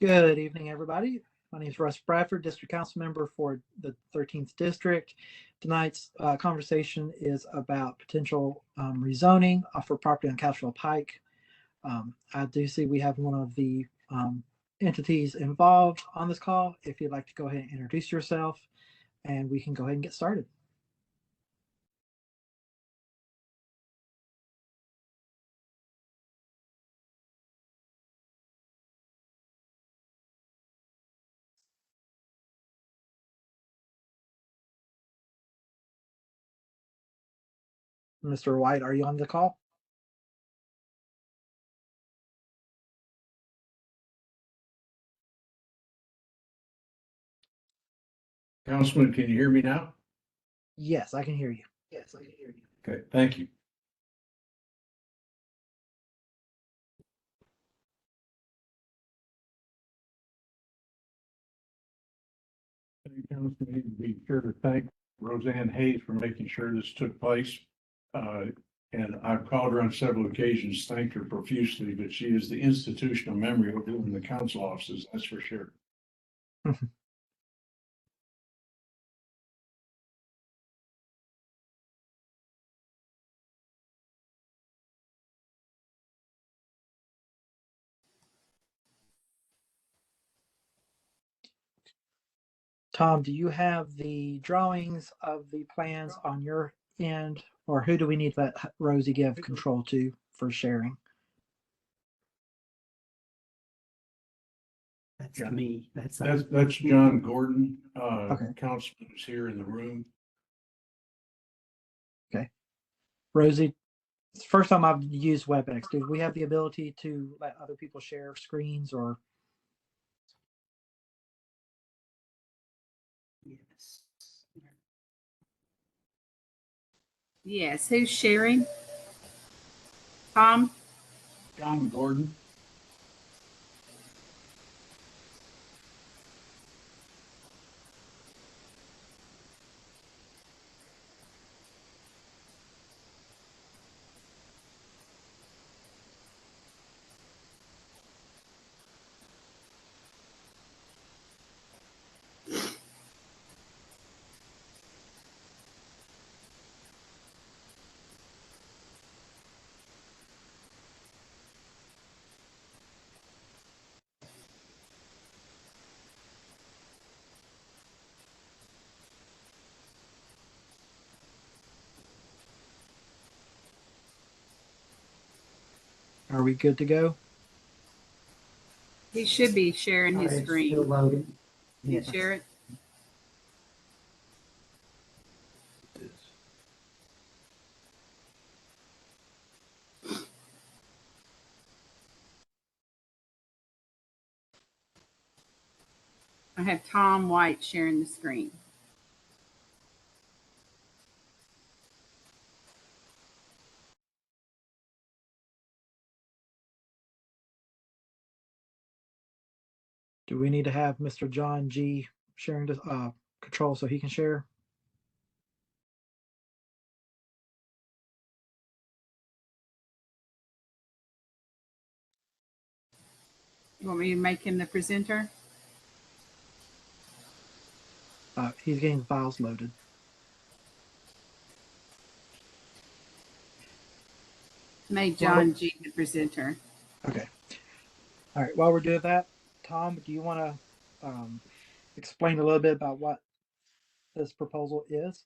Good evening, everybody. My name is Russ Bradford, District Council Member for the 13th District. Tonight's conversation is about potential rezoning for property on Couchville Pike. I do see we have one of the entities involved on this call. If you'd like to go ahead and introduce yourself, and we can go ahead and get started. Mr. White, are you on the call? Councilman, can you hear me now? Yes, I can hear you. Okay, thank you. Councilman, need to be sure to thank Roseanne Hayes for making sure this took place. And I've called her on several occasions, thanked her profusely, but she is the institutional memory of doing the council offices, that's for sure. Tom, do you have the drawings of the plans on your end, or who do we need to let Rosie give control to for sharing? That's me. That's John Gordon, Okay. councilman who's here in the room. Okay. Rosie, it's the first time I've used WebEx. Do we have the ability to let other people share screens or? yes. Yes, who's sharing? Tom? John Gordon. Are we good to go? He should be sharing his It's screen. still loading. Can you Yes. share it? I have Tom White sharing the screen. Do we need to have Mr. John G sharing the control so he can share? You want me to make him the presenter? He's getting the files loaded. Made John G the presenter. Okay. All right. While we're doing that, Tom, do you want to explain a little bit about what this proposal is?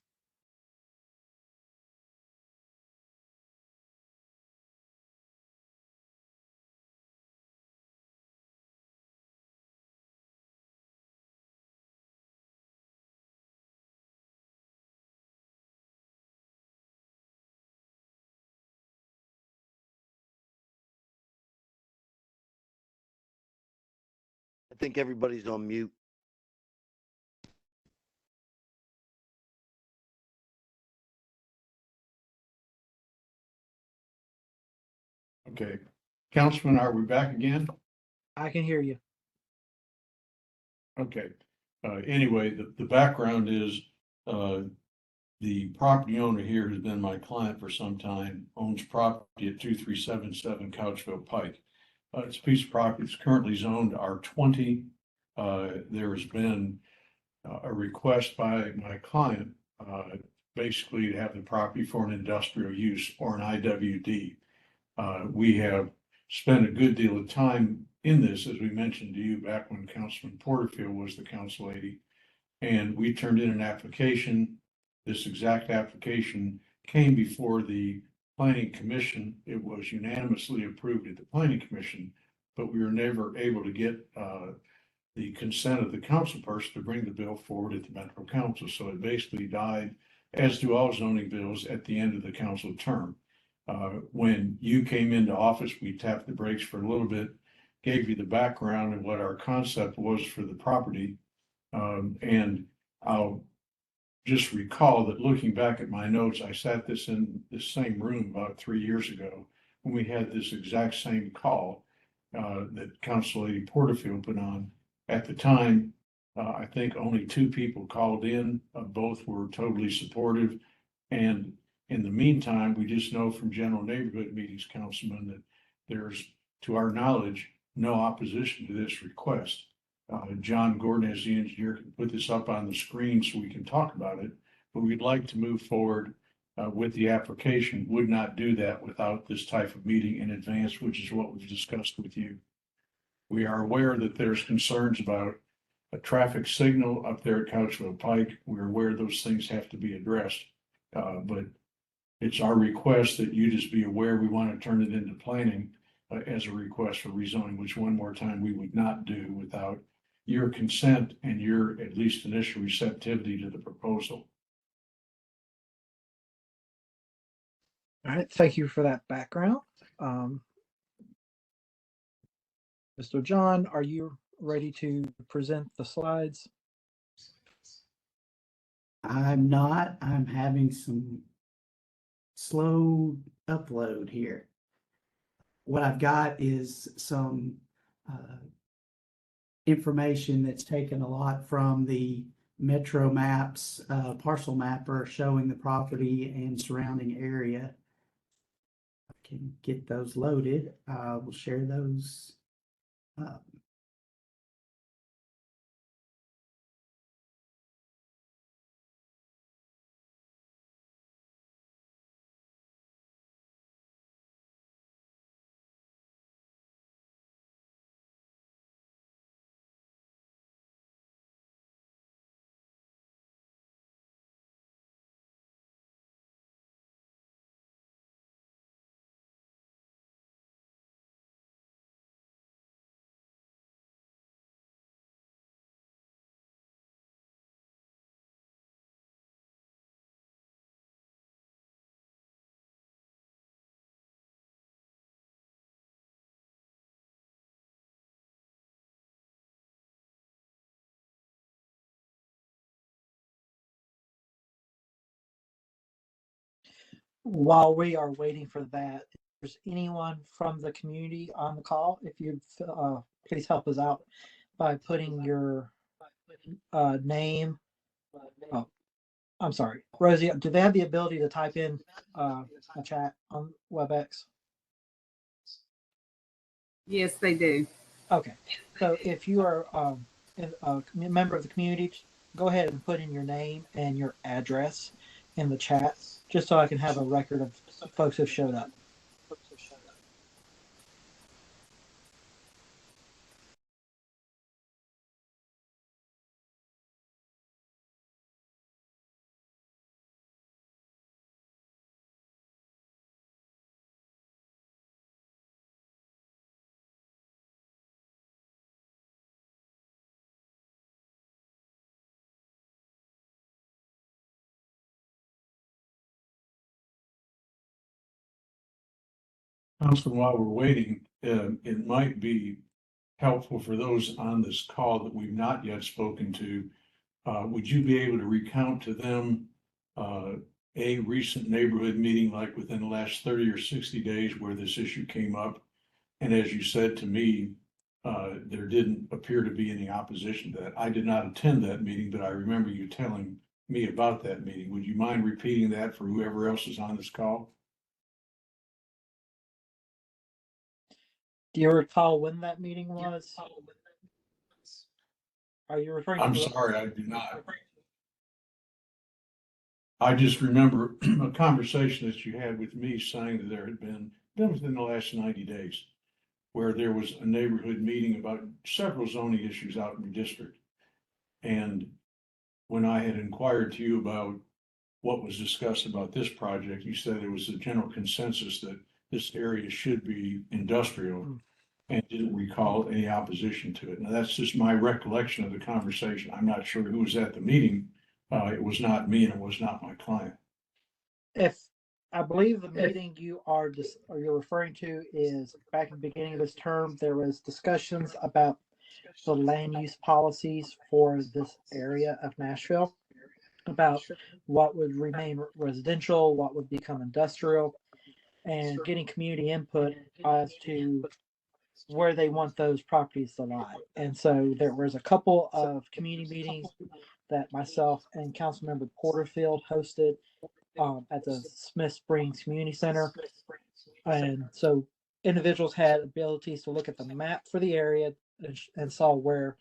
I think everybody's on mute. Okay, Councilman, are we back again? I can hear you. Okay, anyway, the background is, the property owner here has been my client for some time, owns property at 2377 Couchville Pike. It's a piece of property that's currently zoned R20. There has been a request by my client, basically to have the property for an industrial use or an IWD. We have spent a good deal of time in this, as we mentioned to you back when Councilman Porterfield was the council lady. And we turned in an application. This exact application came before the planning commission. It was unanimously approved at the planning commission, but we were never able to get the consent of the council person to bring the bill forward at the Metro Council. So it basically died, as do all zoning bills, at the end of the council term. When you came into office, we tapped the brakes for a little bit, gave you the background and what our concept was for the property. And I'll just recall that looking back at my notes, I sat this in this same room about 3 years ago when we had this exact same call that Council Lady Porterfield put on. At the time, I think only 2 people called in. Both were totally supportive. And in the meantime, we just know from general neighborhood meetings, Councilman, that there's, to our knowledge, no opposition to this request. John Gordon, as the engineer, can put this up on the screen so we can talk about it, but we'd like to move forward with the application. Would not do that without this type of meeting in advance, which is what we've discussed with you. We are aware that there's concerns about a traffic signal up there at Couchville Pike. We're aware those things have to be addressed, but it's our request that you just be aware we want to turn it into planning as a request for rezoning, which one more time we would not do without your consent and your at least initial receptivity to the proposal. All right, thank you for that background. Mr. John, are you ready to present the slides? I'm not. I'm having some slow upload here. What I've got is some information that's taken a lot from the Metro Maps parcel mapper showing the property and surrounding area. I can get those loaded. We'll share those. While we are waiting for that, if there's anyone from the community on the call, if you'd please help us out by putting your name. Oh, I'm sorry, Rosie, do they have the ability to type in a chat on WebEx? Yes, they do. Okay, so if you are a member of the community, go ahead and put in your name and your address in the chat, just so I can have a record of folks who've showed up. Council, while we're waiting, it might be helpful for those on this call that we've not yet spoken to. Would you be able to recount to them a recent neighborhood meeting, like within the last 30 or 60 days, where this issue came up? And as you said to me, there didn't appear to be any opposition to that. I did not attend that meeting, but I remember you telling me about that meeting. Would you mind repeating that for whoever else is on this call? Do you recall when that meeting was? Are you referring I'm to? sorry, I do not. I just remember a conversation that you had with me saying that there had been within the last 90 days, where there was a neighborhood meeting about several zoning issues out in the district. And when I had inquired to you about what was discussed about this project, you said it was a general consensus that this area should be industrial and didn't recall any opposition to it. Now, that's just my recollection of the conversation. I'm not sure who was at the meeting. It was not me and it was not my client. If I believe the meeting you are just or you're referring to is back in the beginning of this term, there was discussions about the land use policies for this area of Nashville, about what would remain residential, what would become industrial, and getting community input as to where they want those properties to lie. And so there was a couple of community meetings that myself and Councilmember Porterfield hosted at the Smith Springs Community Center. And so individuals had abilities to look at the map for the area and saw where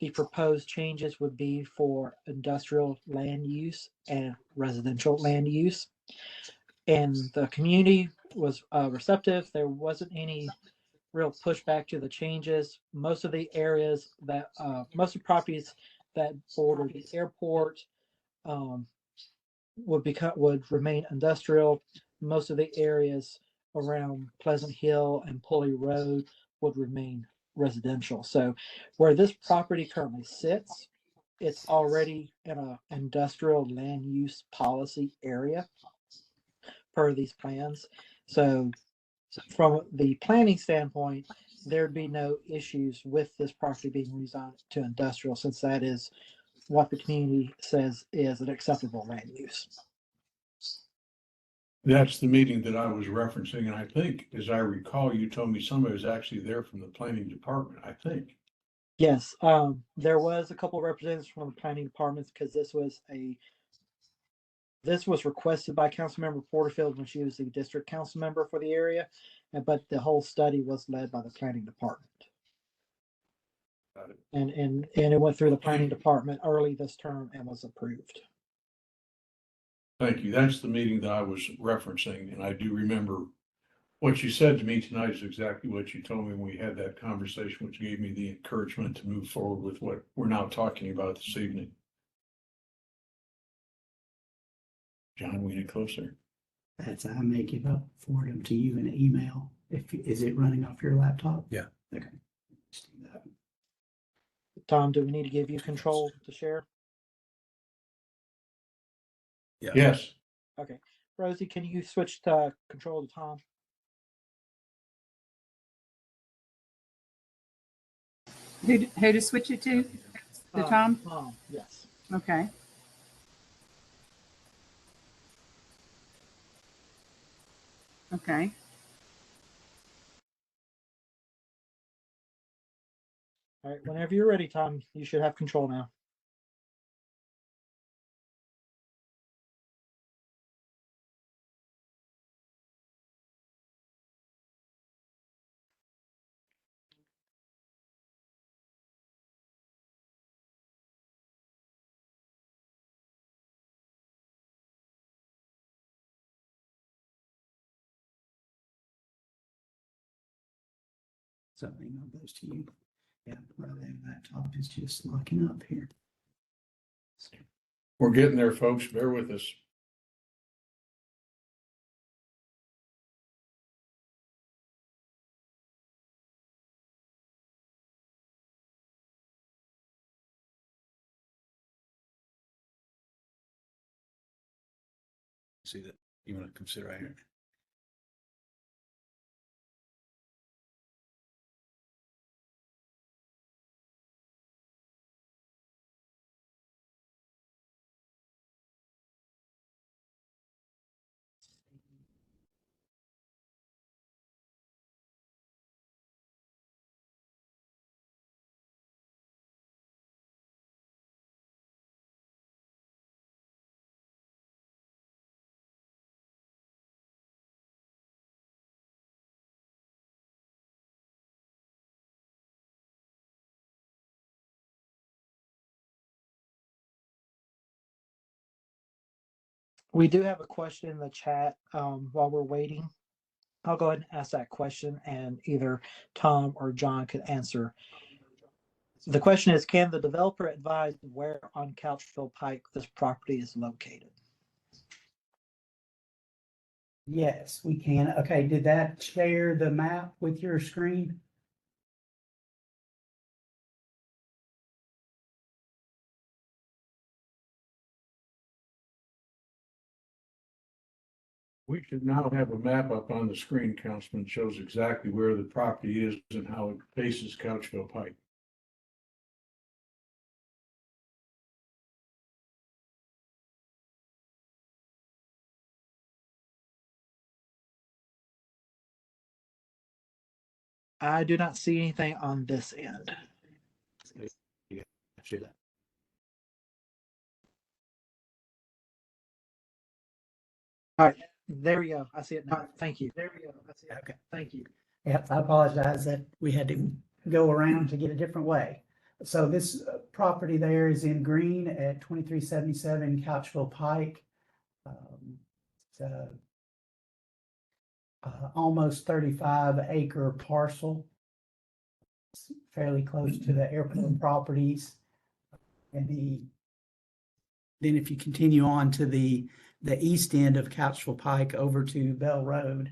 the proposed changes would be for industrial land use and residential land use. And the community was receptive. There wasn't any real pushback to the changes. Most of the areas that, most of the properties that border the airport um, would remain industrial. Most of the areas around Pleasant Hill and Pulley Road would remain residential. So where this property currently sits, it's already in an industrial land use policy area per these plans. So from the planning standpoint, there'd be no issues with this property being rezoned to industrial, since that is what the community says is an acceptable land use. That's the meeting that I was referencing, and I think, as I recall, you told me somebody was actually there from the planning department, I think. Yes, there was a couple of representatives from the planning departments because this was requested by Councilmember Porterfield when she was the district council member for the area, but the whole study was led by the planning department. Got it. And it went through the planning department early this term and was approved. Thank you. That's the meeting that I was referencing, and I do remember what you said to me tonight is exactly what you told me when we had that conversation, which gave me the encouragement to move forward with what we're now talking about this evening. John, we get closer. I may give up, forward them to you in an email. Is it running off your laptop? Yeah. Okay. Let's do that. Tom, do we need to give you control to share? Yeah. Yes. Okay. Rosie, can you switch to control to Tom? Who to switch it to? To Tom? Tom, yes. Okay. Okay. All right. Whenever you're ready, Tom, you should have control now. Something on those to you. Yeah, my laptop is just locking up here. We're getting there, folks. Bear with us. See that? You want to come sit right here? We do have a question in the chat while we're waiting. I'll go ahead and ask that question and either Tom or John could answer. The question is, can the developer advise where on Couchville Pike this property is located? Yes, we can. Okay, did that share the map with your screen? We should now have a map up on the screen, Councilman, shows exactly where the property is and how it faces Couchville Pike. I do not see anything on this end. Yeah, share that. All right, there we go. I see it now. Thank you. There we go. I see it. Okay. Thank you. Yep, I apologize that we had to go around to get a different way. So this property there is in green at 2377 Couchville Pike. It's a almost 35-acre parcel. It's fairly close to the airport properties. And then if you continue on to the east end of Couchville Pike over to Bell Road,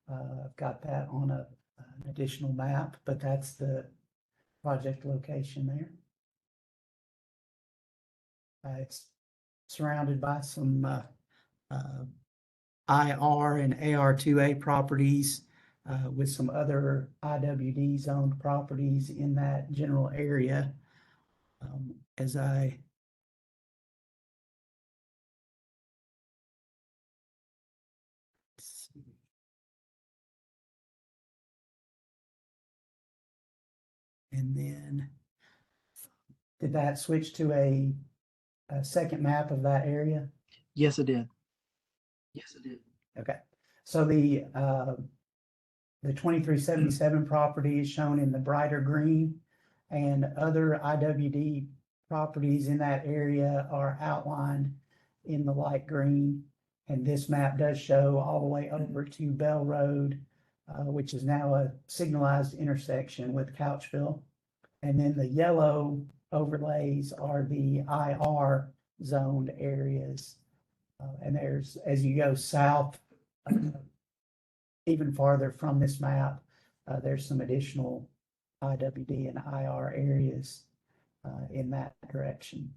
I've got that on an additional map, but that's the project location there. It's surrounded by some IR and AR2A properties with some other IWD zoned properties in that general area. As I and then did that switch to a second map of that area? Yes, it did. Yes, it did. Okay, so the 2377 property is shown in the brighter green, and other IWD properties in that area are outlined in the light green. And this map does show all the way over to Bell Road, which is now a signalized intersection with Couchville. And then the yellow overlays are the IR zoned areas. And there's, as you go south, even farther from this map, there's some additional IWD and IR areas in that direction.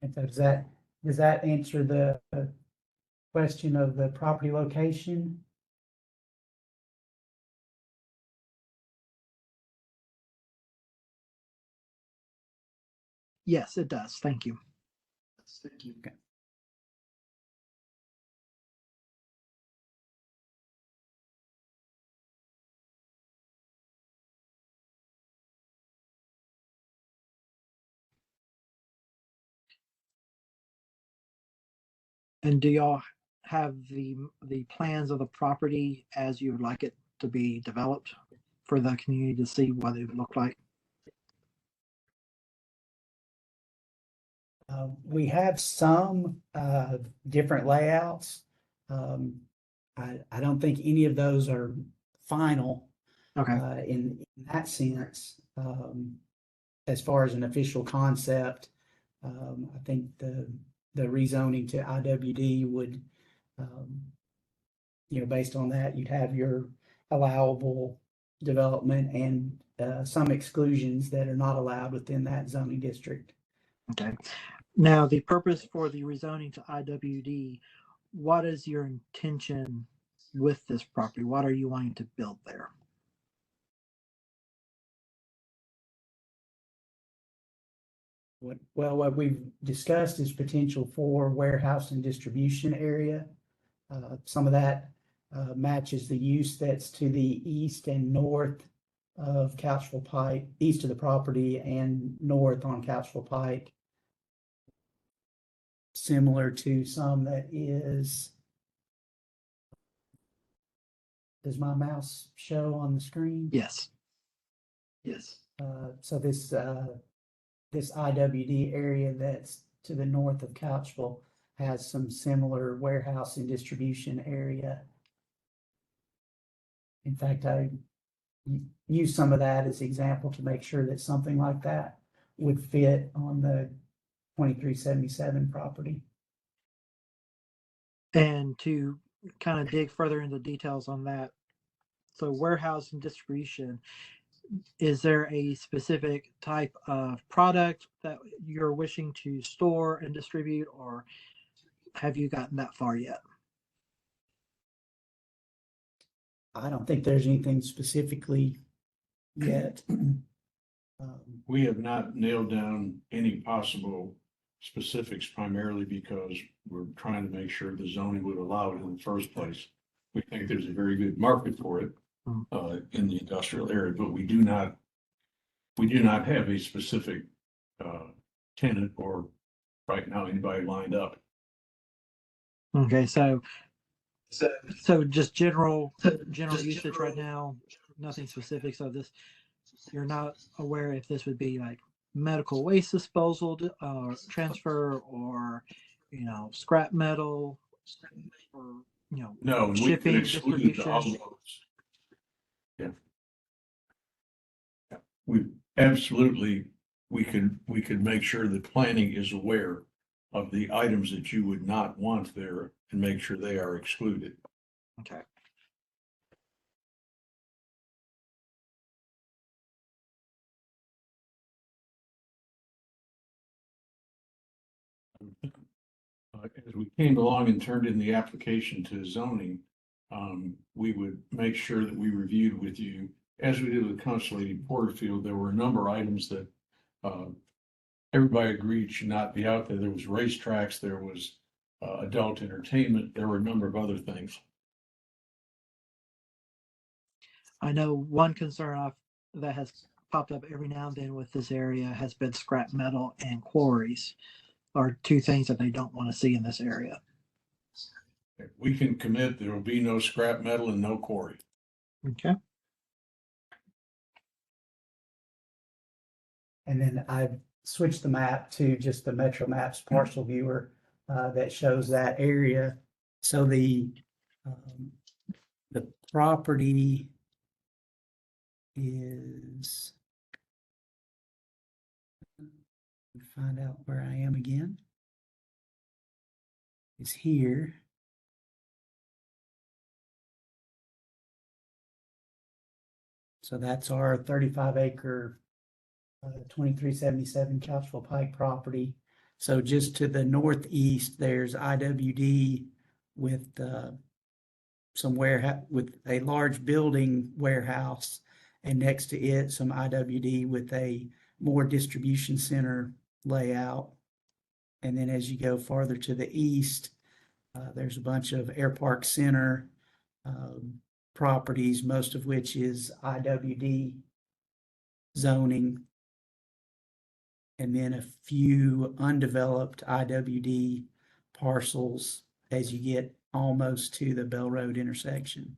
And so does that answer the question of the property location? Yes, it does. Thank you. Thank you. Okay. And do y'all have the plans of the property as you would like it to be developed for the community to see what it would look like? We have some different layouts. I don't think any of those are final Okay. in that sense. As far as an official concept, I think the rezoning to IWD would, based on that, you'd have your allowable development and some exclusions that are not allowed within that zoning district. Okay. Now, the purpose for the rezoning to IWD, what is your intention with this property? What are you wanting to build there? What we've discussed is potential for warehouse and distribution area. Some of that matches the use that's to the east and north of Couchville Pike, east of the property and north on Couchville Pike. Similar to some that is, does my mouse show on the screen? Yes. Yes. So this IWD area that's to the north of Couchville has some similar warehouse and distribution area. In fact, I use some of that as example to make sure that something like that would fit on the 2377 property. And to kind of dig further into details on that, so warehouse and distribution, is there a specific type of product that you're wishing to store and distribute, or have you gotten that far yet? I don't think there's anything specifically yet. We have not nailed down any possible specifics primarily because we're trying to make sure the zoning would allow it in the first place. We think there's a very good market for it in the industrial area, but we do not have a specific tenant or right now anybody lined up. Okay, so just general usage right now, nothing specific. So this, you're not aware if this would be like medical waste disposal, transfer, or scrap metal, or No, we shipping, could exclude distribution. all those. Yeah. We absolutely, we could make sure that planning is aware of the items that you would not want there and make sure they are excluded. Okay. As we came along and turned in the application to zoning, we would make sure that we reviewed with you, as we did with Council Lady Porterfield, there were a number of items that everybody agreed should not be out there. There was racetracks, there was adult entertainment, there were a number of other things. I know one concern that has popped up every now and then with this area has been scrap metal and quarries are two things that they don't want to see in this area. We can commit there will be no scrap metal and no quarry. Okay. And then I've switched the map to just the Metro Maps parcel viewer that shows that area. So the property is, find out where I am again, is here. So that's our 35-acre 2377 Couchville Pike property. So just to the northeast, there's IWD with some warehouse, with a large building warehouse, and next to it, some IWD with a more distribution center layout. And then as you go farther to the east, there's a bunch of Air Park Center properties, most of which is IWD zoning. And then a few undeveloped IWD parcels as you get almost to the Bell Road intersection.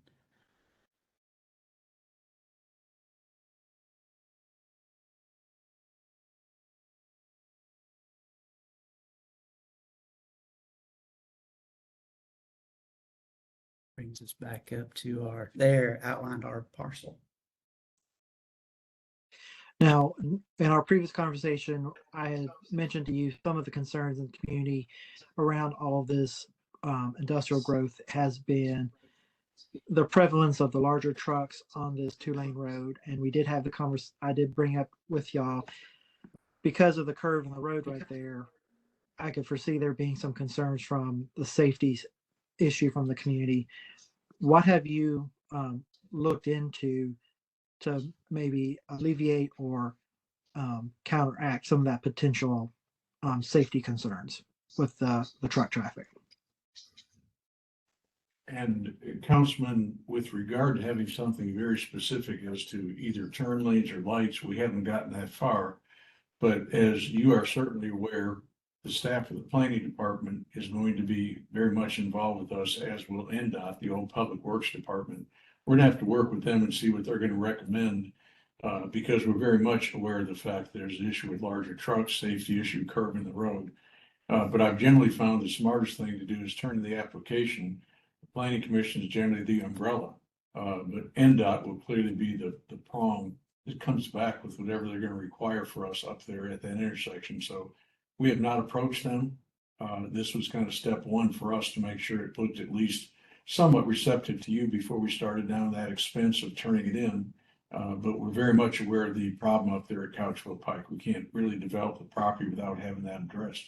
Brings us back up to outlined our parcel. Now, in our previous conversation, I had mentioned to you some of the concerns in the community around all of this industrial growth has been the prevalence of the larger trucks on this 2-lane road. And we did have I did bring up with y'all, because of the curve in the road right there, I could foresee there being some concerns from the safety issue from the community. What have you looked into to maybe alleviate or counteract some of that potential safety concerns with the truck traffic? And Councilman, with regard to having something very specific as to either turn lanes or lights, we haven't gotten that far. But as you are certainly aware, the staff of the planning department is going to be very much involved with us, as will NDOT, the old Public Works Department. We're gonna have to work with them and see what they're gonna recommend because we're very much aware of the fact that there's an issue with larger trucks, safety issue, curb in the road. But I've generally found the smartest thing to do is turn to the application. The planning commission is generally the umbrella. But NDOT will clearly be the prong that comes back with whatever they're gonna require for us up there at that intersection. So we have not approached them. This was kind of step one for us to make sure it looked at least somewhat receptive to you before we started down that expense of turning it in. But we're very much aware of the problem up there at Couchville Pike. We can't really develop the property without having that addressed.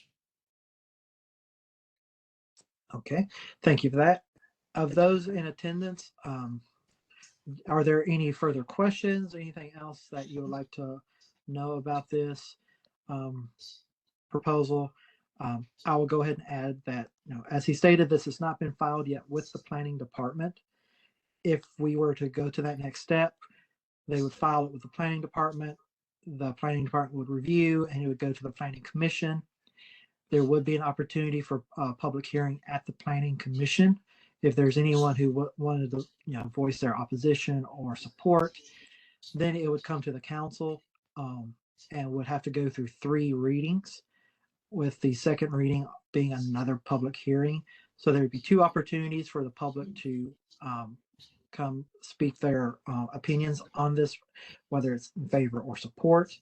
Okay, thank you for that. Of those in attendance, are there any further questions, anything else that you would like to know about this proposal? I will go ahead and add that, as he stated, this has not been filed yet with the planning department. If we were to go to that next step, they would file it with the planning department. The planning department would review and it would go to the planning commission. There would be an opportunity for a public hearing at the planning commission. If there's anyone who wanted to, voice their opposition or support, then it would come to the council and would have to go through 3 readings, with the second reading being another public hearing. So there would be 2 opportunities for the public to come speak their opinions on this, whether it's in favor or support.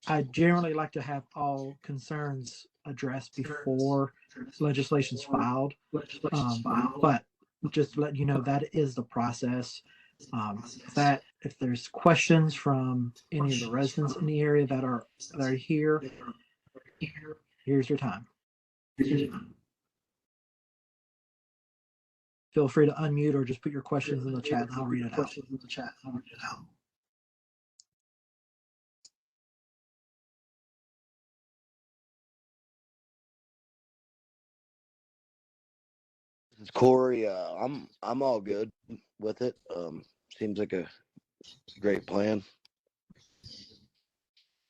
I generally like to have all concerns addressed before legislation's filed, but just to let you know, that is the process. That if there's questions from any of the residents in the area that are here, here's your time. Feel free to unmute or just put your questions in the chat and I'll read it out. This is Corey. I'm all good with it. Seems like a great plan.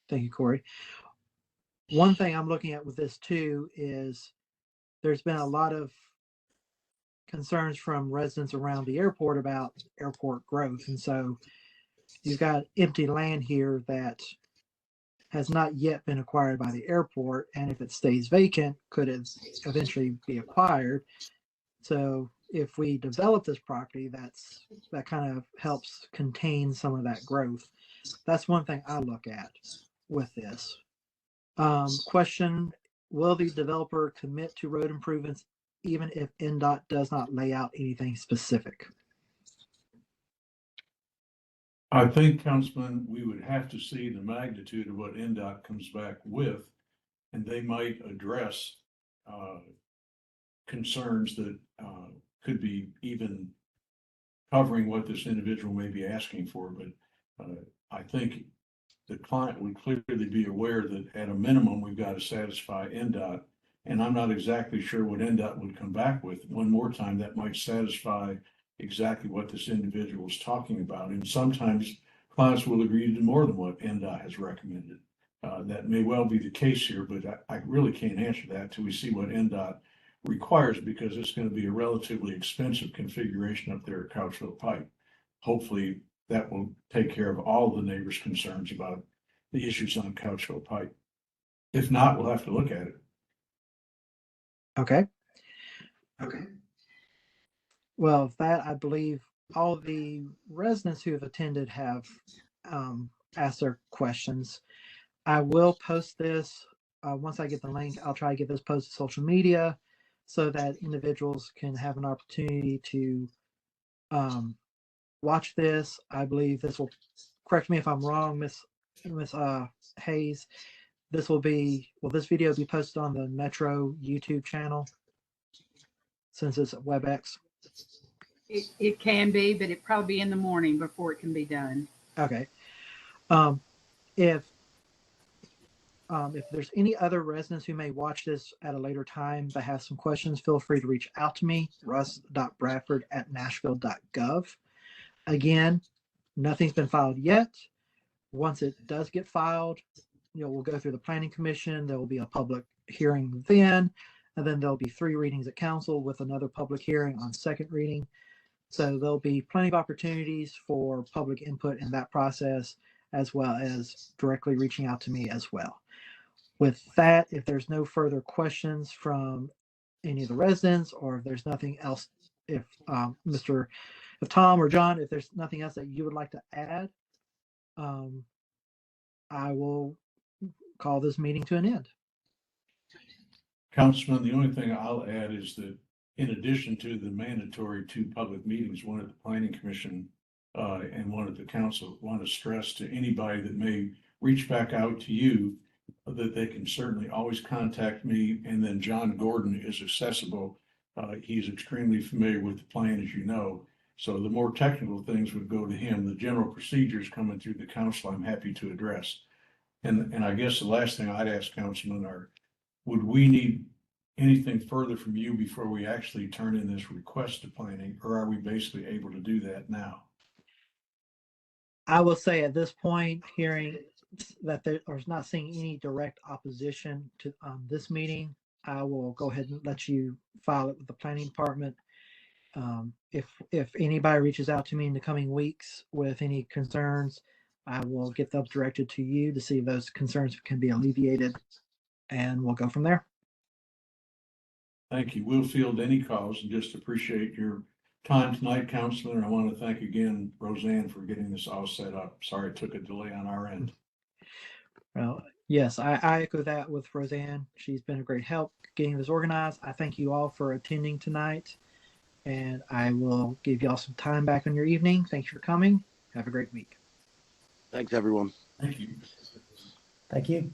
Thank you, Corey. One thing I'm looking at with this too is there's been a lot of concerns from residents around the airport about airport growth. And so you've got empty land here that has not yet been acquired by the airport. And if it stays vacant, could it eventually be acquired? So if we develop this property, that kind of helps contain some of that growth. That's one thing I look at with this. Question, will the developer commit to road improvements even if NDOT does not lay out anything specific? I think, Councilman, we would have to see the magnitude of what NDOT comes back with, and they might address concerns that could be even covering what this individual may be asking for. But I think the client would clearly be aware that at a minimum, we've got to satisfy NDOT. And I'm not exactly sure what NDOT would come back with. One more time, that might satisfy exactly what this individual is talking about. And sometimes clients will agree to do more than what NDOT has recommended. That may well be the case here, but I really can't answer that till we see what NDOT requires, because it's going to be a relatively expensive configuration up there at Couchville Pike. Hopefully that will take care of all the neighbors' concerns about the issues on Couchville Pike. If not, we'll have to look at it. Okay. Well, that, I believe all the residents who have attended have asked their questions. I will post this once I get the link. I'll try to get this posted to social media so that individuals can have an opportunity to watch this. I believe this will, correct me if I'm wrong, Miss Hayes. This will be, will this video be posted on the Metro YouTube channel since it's at WebEx? It can be, but it probably be in the morning before it can be done. Okay. If there's any other residents who may watch this at a later time that have some questions, feel free to reach out to me, russ.bradford@nashville.gov. Again, nothing's been filed yet. Once it does get filed, we'll go through the planning commission. There will be a public hearing then, and then there'll be 3 readings at council with another public hearing on second reading. So there'll be plenty of opportunities for public input in that process. as well as directly reaching out to me as well. With that, if there's no further questions from any of the residents, or if there's nothing else, if if Tom or John, if there's nothing else that you would like to add, I will call this meeting to an end. Councilman, the only thing I'll add is that in addition to the mandatory 2 public meetings, one at the planning commission and one at the council, want to stress to anybody that may reach back out to you that they can certainly always contact me. And then John Gordon is accessible. He's extremely familiar with the plan, as you know. So the more technical things would go to him. The general procedures coming through the council, I'm happy to address. And I guess the last thing I'd ask Councilman are, would we need anything further from you before we actually turn in this request to planning, or are we basically able to do that now? I will say at this point, hearing that there's not seeing any direct opposition to this meeting, I will go ahead and let you file it with the planning department. If anybody reaches out to me in the coming weeks with any concerns, I will get those directed to you to see if those concerns can be alleviated, and we'll go from there. Thank you. We'll field any calls and just appreciate your time tonight, Councilman. And I want to thank again Roseanne for getting this all set up. Sorry it took a delay on our end. Well, yes, I echo that with Roseanne. She's been a great help getting this organized. I thank you all for attending tonight, and I will give y'all some time back on your evening. Thank you for coming. Have a great week. Thanks, everyone. Thank you. Thank you.